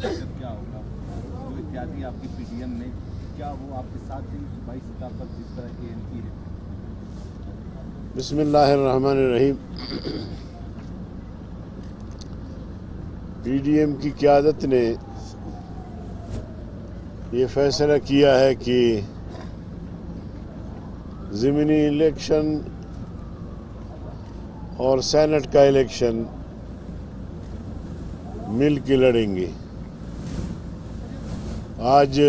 Procedure क्या होगा, जो इत्यादि आपकी पीडीएम में क्या वो आपके साथ ही सूबाई सतह पर जिस तरह की एंट्री है? बिस्मिल्लाहिर्रहमानिर्रहीम। पीडीएम की क़यादत ने ये फैसला किया है कि ज़मीनी इलेक्शन और सेनेट का इलेक्शन मिल के लड़ेंगे। आज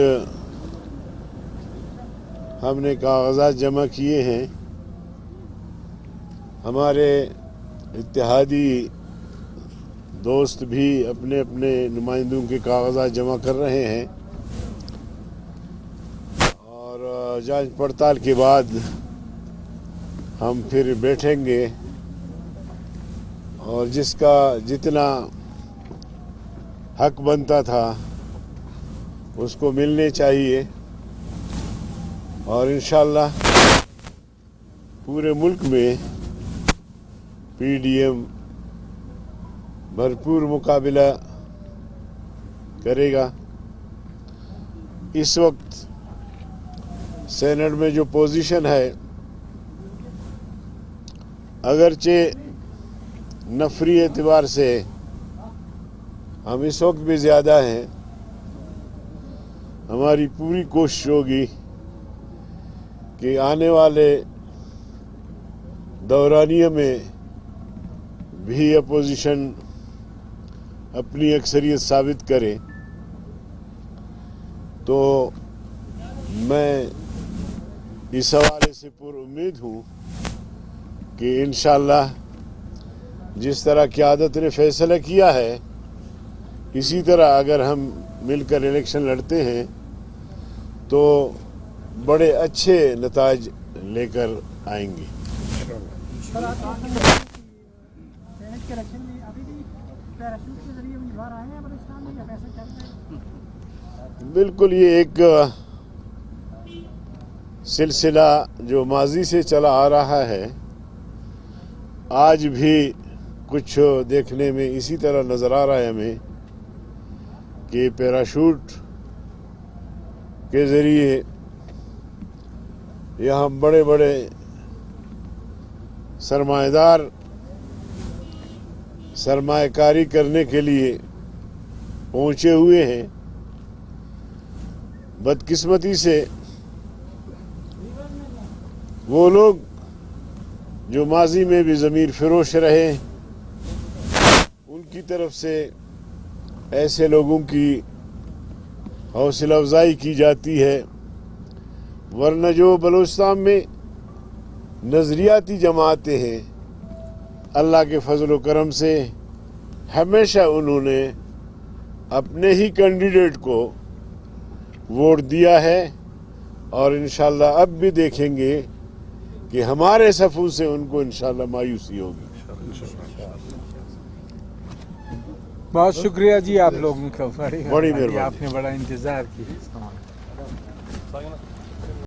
हमने कागजात जमा किए हैं। हमारे इत्तेहादी दोस्त भी अपने अपने नुमाइंदों के कागजात जमा कर रहे हैं और जांच पड़ताल के बाद हम फिर बैठेंगे और जिसका जितना हक बनता था उसको मिलने चाहिए और इंशाअल्लाह पूरे मुल्क में पीडीएम भरपूर मुकाबला करेगा। इस वक्त सेनेट में जो पोजीशन है, अगरचे नफरी एतबार से हम इस वक्त भी ज़्यादा हैं, हमारी पूरी कोशिश होगी कि आने वाले दौरानिये में भी अपोजिशन अपनी अक्सरियत साबित करे। तो मैं इस हवाले से पुरुम्मीद हूँ कि इंशाअल्लाह जिस तरह क़यादत ने फैसला किया है, इसी तरह अगर हम मिलकर इलेक्शन लड़ते हैं तो बड़े अच्छे नताज लेकर आएंगे। बिल्कुल, ये एक सिलसिला जो माजी से चला आ रहा है, आज भी कुछ देखने में इसी तरह नज़र आ रहा है हमें कि पैराशूट के ज़रिए यहाँ बड़े बड़े सरमाएदार सरमाएकारी करने के लिए पहुँचे हुए हैं। बदकिस्मती से वो लोग जो माजी में भी ज़मीर फ़रोश रहे, उनकी तरफ से ऐसे लोगों की हौसला अफजाई की जाती है, वरना जो बलूचिस्तान में नज़रियाती जमातें हैं, अल्लाह के फजल व करम से हमेशा उन्होंने अपने ही कैंडिडेट को वोट दिया है और इंशाअल्लाह अब भी देखेंगे कि हमारे सफ़ों से उनको इंशाअल्लाह मायूसी होगी। बहुत शुक्रिया जी आप लोगों का, बड़ी मेहरबानी। आपने बड़ा इंतज़ार किया।